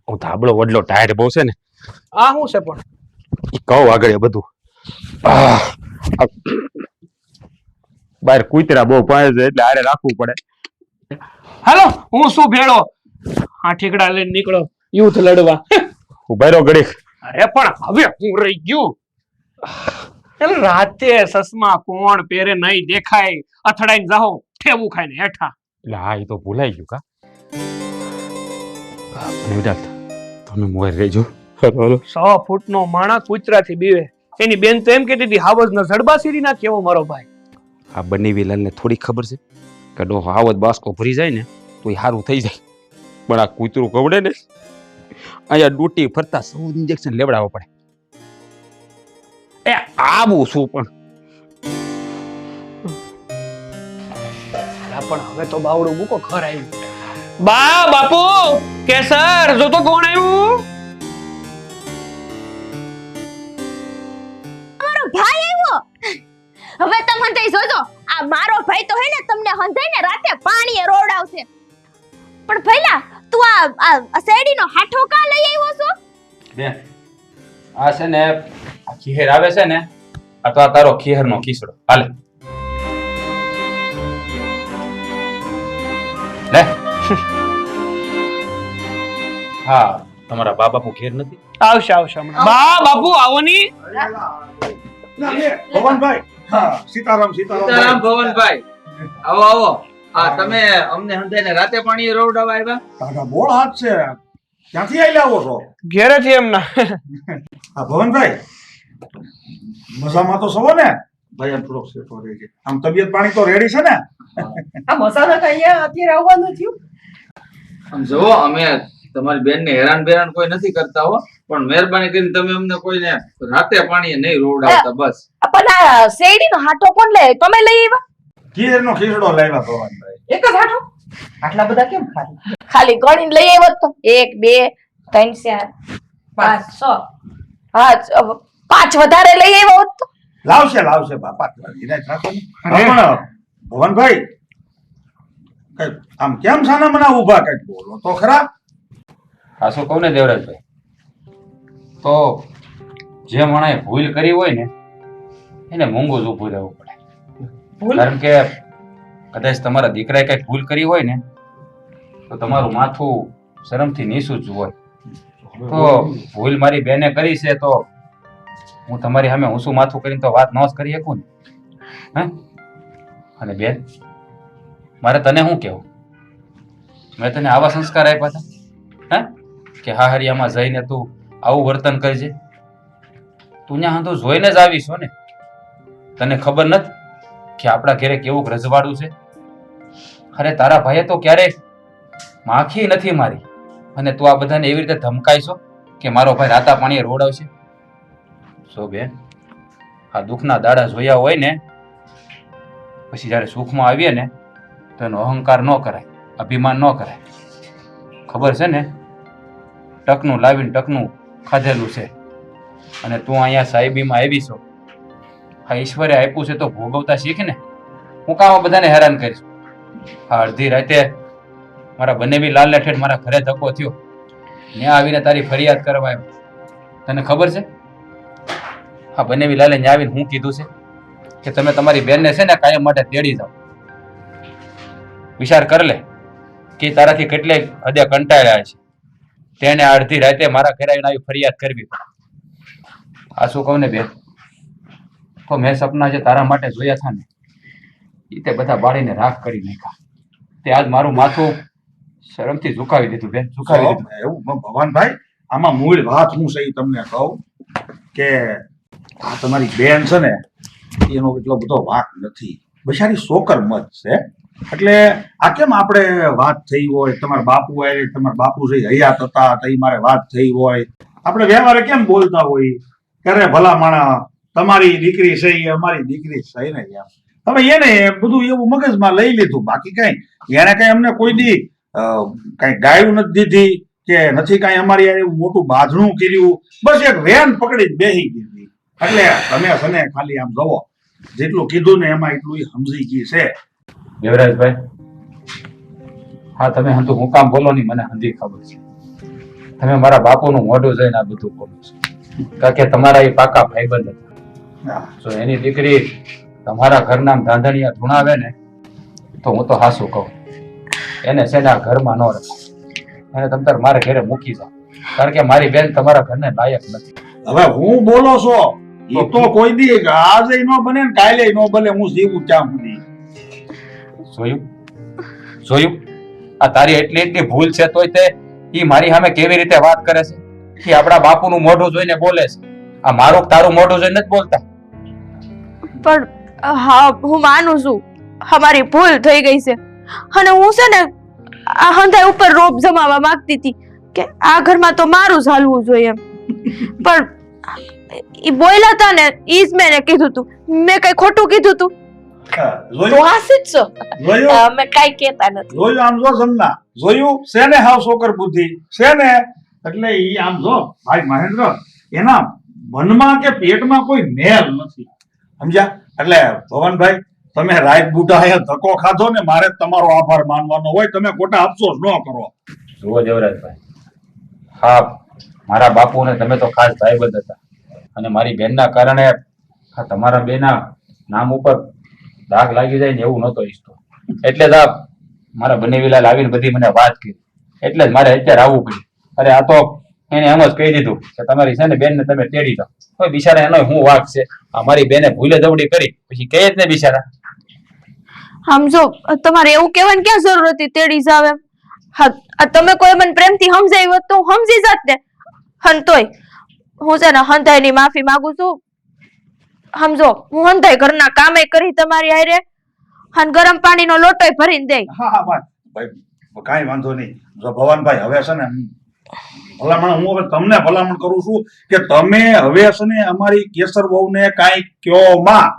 હું ધાબળો વડલો ટાયર બહુ છે ને. આ શું છે પણ? ઈ કહું આગળ એ બધું. બહાર કૂતરા બહુ પાય છે એટલે આરે રાખવું પડે. હાલો હું શું ભેળો આ ઠીકડા લઈને નીકળો યુદ્ધ લડવા. ઉભા રહો ઘડીક. અરે પણ હવે હું રહી ગયું. એટલે રાતે સસમા કોણ પહેરે નહીં દેખાય, અથડાઈને જાઓ ઠેવું ખાઈને હેઠા. એટલે હા, એ તો ભૂલાઈ ગયું કા. અને વિડાલ તમે મોર રહેજો. હાલો 100 ફૂટનો માણા કૂતરાથી બીવે. એની બેન તો એમ કહેતી હતી હાવજનો જડબા સીરી ના કેવો મારો ભાઈ. આ બનેવી લાલને થોડી ખબર છે કે ડોહો આવત બાસ્કો ભરી જાય ને તો એ સારું થઈ જાય. પણ આ કૂતરું કવડે ને અહીંયા ડૂટી ફરતા 100 ઇન્જેક્શન લેવડાવવા પડે. એ આવું શું પણ. પણ હવે તો બાવડું મૂકો, ઘર આવ્યું. બા બાપુ કેસર જો તો કોણ આવ્યું? મારો ભાઈ આવ્યો. હવે તમે હંધાઈ જોજો, આ મારો ભાઈ તો હે ને તમને હંધાઈ ને રાતે પાણીએ રોડાવશે. પણ ભઈલા તું આ શેરડીનો હાઠો કા લઈ આવ્યો છો? બેન આ છે ને આ ખીહેર આવે છે ને, આ તો આ તારો ખીહેરનો ખીસડો. હાલે લે. હા તમારા બા બાપુ ઘેર નથી? આવશે આવશે હમણાં. બા બાપુ આવો ની. ભવનભાઈ, હા સીતારામ સીતારામ ભવનભાઈ, આવો આવો. હા તમે અમને હંધાઈને રાતે પાણી રોવડાવવા આવ્યા? તારા બોળ હાથ છે, ક્યાંથી આઈ આવો છો? ઘેરેથી એમના. હા ભવનભાઈ, મજામાં તો છો ને? ભાઈ આમ થોડોક સેટો રહેજે. આમ તબિયત પાણી તો રેડી છે ને? આ મસાલા કઈ અહીંયા અત્યારે આવવાનું થયું? આમ જુઓ અમે તમારી બેન ને હેરાન બેરાન કોઈ નથી કરતા હો, પણ મહેરબાની કરીને તમે અમને કોઈને રાતે પાણીએ નહીં રોવડાવતા બસ. પણ આ શેરડીનો હાટો કોણ લે? તમે લઈ આવ્યા? ખીરનો ખીચડો લાવ્યા ભવાનભાઈ. એક જ હાટો? આટલા બધા કેમ ખાલી? ખાલી ગણીને લઈ આવ્યો તો 1 2 3 4 5 6 હા 5 વધારે લઈ આવ્યો હોત તો લાવશે બાપા વિરાજ રાખો ને. પણ ભવનભાઈ કઈ આમ કેમ સાના મના ઊભા કઈક બોલો તો ખરા. આ શું કહું ને દેવરાજભાઈ, તો જે માણસે ભૂલ કરી હોય ને એને મોંઘું જ ઊભું રહેવું પડે. કારણ કે કદાચ તમારા દીકરાએ કઈક ભૂલ કરી હોય ને તો તમારું માથું શરમથી નીચું જ હોય. તો ભૂલ મારી બેને કરી છે તો હું તમારી સામે ઊંચું માથું કરીને તો વાત ન જ કરી શકું ને. હે અને બેન, મારે તને શું કહેવું? મેં તને આવા સંસ્કાર આપ્યા હતા કે હા હરિયામાં જઈને તું આવું વર્તન કરજે? તું ત્યાં તો જોઈને જ આવીશો ને. તને ખબર નથી કે આપણા ઘરે કેવું રજવાડું છે? અરે તારા ભાઈએ તો ક્યારેય માખી નથી મારી અને તું આ બધાને એવી રીતે ધમકાઈશો કે મારો ભાઈ રાતા પાણીએ રોડાવશે? સો બેન, આ દુઃખના દાડા જોયા હોય ને પછી જ્યારે સુખમાં આવીએ ને તો એનો અહંકાર ન કરાય, અભિમાન ન કરાય. ખબર છે ને, ટકનું લાવીને ટકનું ખાધેલું છે અને તું અહીંયા સાહેબીમાં આવી છો. આ ઈશ્વરે આપ્યું છે તો ભોગવતા શીખ ને. હું કામ બધાને હેરાન કરીશ? આ અડધી રાતે મારા બનેવી લાલને ઠેઠ મારા ઘરે ધક્કો થયો, ત્યાં આવીને તારી ફરિયાદ કરવા આવ્યો. તને ખબર છે આ બનેવી લાલે ત્યાં આવીને હું કીધું છે કે તમે તમારી બેનને છે ને કાયમ માટે તેડી જાઓ? વિચાર કર લે કે તારાથી કેટલે હદે કંટાળ્યા છે. તેને અડધી રાતે મારા ઘરે આવીને આવી ફરિયાદ કરવી. આ શું કહું ને બેન, તો મેં સપના જે તારા માટે જોયા હતા ને એ તે બધા બાળીને રાખ કરી નાખ્યા. તે આજ મારું માથું શરમથી ઝુકાવી દીધું બેન, ઝુકાવી દીધું. એવું ભગવાનભાઈ, આમાં મૂળ વાત હું સહી તમને કહું કે આ તમારી બેન છે ને એનો એટલો બધો વાંક નથી. બિચારી સોકર મત છે. એટલે આ કેમ આપણે વાત થઈ હોય, તમારા બાપુ આવે, તમારા બાપુ છે હયાત હતા તો મારે વાત થઈ હોય, આપણે વ્યવહારે કેમ બોલતા હોય કરે ભલા માણા તમારી દીકરી છે એ અમારી દીકરી છે ને એમ. હવે એને બધું એવું મગજમાં લઈ લીધું. બાકી કઈ એને કઈ અમને કોઈ દી કઈ ગાયું નથી દીધી કે નથી કઈ અમારી એવું મોટું બાંધણું કર્યું. બસ એક વેન પકડી બેસી ગઈ. એટલે તમે છે ને ખાલી આમ જવો, જેટલું કીધું ને એમાં એટલું સમજી ગઈ છે. દેવરાજભાઈ, હા તમે હું કામ બોલો નહીં મને હંધી ખબર છે. તમે મારા બાપુનું મોઢું જોઈને આ બધું બોલો છો કારણ કે તમારા એ પાકા ભાઈબંધ હતા. જો એની દીકરી તમારા ઘરના ધાંધણિયા ધૂણાવે ને તો હું તો હાસું કહું એને છે ને આ ઘરમાં ન રખાય એને તમતાર મારે ઘરે મૂકી જાઓ. કારણ કે મારી બેન તમારા ઘરને લાયક નથી. હવે હું બોલો છો એ તો કોઈ દી આજે ન બને ને કાલે ન બને. હું જીવું ત્યાં સુધી જોયું આ તારી એટલી એટલી ભૂલ છે તોય તે ઈ મારી સામે કેવી રીતે વાત કરે છે? એ આપણા બાપુનું મોઢું જોઈને બોલે છે. આ મારું તારું મોઢું જોઈને નથી બોલતા. પણ હા હું માનું છું અમારી ભૂલ થઈ ગઈ છે અને હું છે ને આ હંધાઈ ઉપર રોપ જમાવા માંગતી હતી કે આ ઘરમાં તો મારું જ હાલવું જોઈએ એમ. પણ ઈ બોલ્યા હતા ને ઈ જ મેં કીધું તું. મેં કઈ ખોટું કીધું તું? તો હાસી જ છો. જોયું અમે કઈ કહેતા નથી. જોયું આમ જો સમના જોયું છે ને હાવ સોકર બુદ્ધિ છે ને. એટલે ઈ આમ જો ભાઈ મહેન્દ્ર એના મનમાં કે પેટમાં કોઈ મેલ નથી સમજ્યા. એટલે ભવનભાઈ તમે રાત બુઢા અહીંયા ધક્કો ખાધો ને મારે તમારો આભાર માનવાનો હોય. તમે ખોટા અફસોસ ન કરો. જુઓ દેવરાજભાઈ, હા મારા બાપુ ને તમે તો ખાસ ભાઈબંધ હતા અને મારી બેનના કારણે તમારા બેના નામ ઉપર દાગ લાગી જાય ને એવું નહોતો ઈચ્છતો. એટલે જ આ મારા બનેવીલાલ આવીને બધી મને વાત કરી એટલે જ મારે અત્યારે આવવું પડ્યું. અરે આ તો એને એમ જ કહી દીધું કે તમારી છે ને બેન ને તમે તેડી જાઓ. હવે બિચારા એનો શું વાંક છે? આ મારી બેને ભૂલે જવડી કરી પછી કહે જ ને બિચારા. આમ જો તમારે એવું કહેવાની ક્યાં જરૂર હતી તેડી જાવ એમ? હા તમે કોઈ મને પ્રેમથી સમજાવી હોત તો હું સમજી જાત ને. હન તોય હું છે ને હંધાઈની માફી માંગુ છું. સમજો હું અંધાઈ ઘરના કામે કરી તમારી હારે અને ગરમ પાણીનો લોટોય ભરીને દઈ. હા હા ભાઈ કાંઈ વાંધો નહીં. જો ભવાનભાઈ હવે છે ને ભલામણ હું હવે તમને ભલામણ કરું છું કે તમે હવે છે ને અમારી કેસર વહુને કાંઈ કયો માં,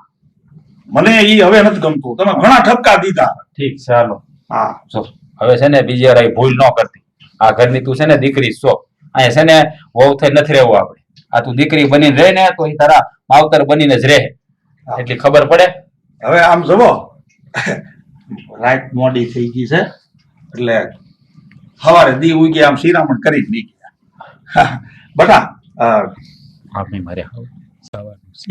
મને ઈ હવે નથી ગમતું. તમે ઘણા ઠપકા દીધા. ઠીક છે હાલો. હા જો હવે છે ને બીજી વાર ભૂલ ન કરતી. આ ઘરની તું છે ને દીકરી છો. અહીંયા છે ને વહુ થઈ નથી રહેવું આપણે. આ તું દીકરી બનીને રહે ને તો એ તારા માવતર બનીને જ રહે. એટલી ખબર પડે. હવે આમ જવો રાત મોડી થઈ ગઈ છે એટલે સવારે દી ઉગી આમ શિરામણ કરી જ નીકળ્યા. બટા આપણી મારે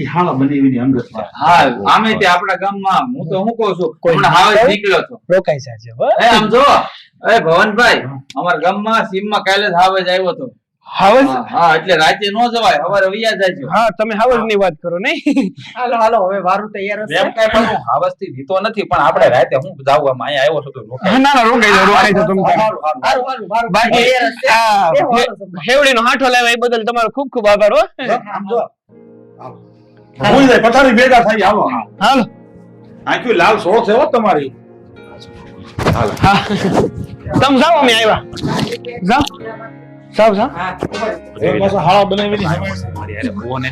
ઈ હાલો બનાવીની અંગત વાત. હા આમે તે આપણા ગામમાં હું તો હું કહું છું હમણાં હાવ જ નીકળ્યો હતો. રોકાઈ જાજે હો. એ આમ જો એ ભવનભાઈ અમારા ગામમાં સીમમાં કાલે જ હાવ જ આવ્યો હતો. હાવજ હા એટલે રાતે નો જવાય સવારે વૈયા જાય છે. હા તમે હાવજ ની વાત કરો નહીં. હાલો હાલો હવે વારું તૈયાર હશે. એમ કઈ પણ હું હાવસથી જીતો નથી પણ આપણે રાતે હું જાવ આમાં અહીંયા આવ્યો છું તો રોકાય. ના ના રોકાઈ જાઓ તમે તારે. હારું હારું વારું બાકી તૈયાર હશે. આ બેહો, હાલો જમવા. હેવડીનો હાંઠો લેવા એ બદલ તમારો ખૂબ ખૂબ આભાર હો. આમ જો ભૂલી જાય પથારી ભેગા થઈ હાલો. હાલો આંખ્યું લાલ સોળ છે હો તમારી. હાલો હા તમે જાઓ અમે આવ્યા. જાઓ જાઓ જાઓ. એ પાછો હાળા બનાવીની મારી હારે બહુ ને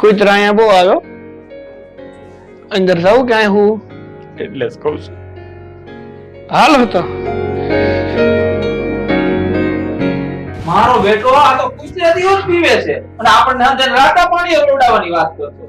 કૂતરા અહીંયા બહુ આવ્યો. અંદર જાઉં ક્યાંય હું એટલે જ કહું છું. હાલો તો મારો બેટો આ તો કુસ્તી દિવસ પીવે છે અને આપણને અંદર રાતા પાણી ઉડાવવાની વાત કરતો.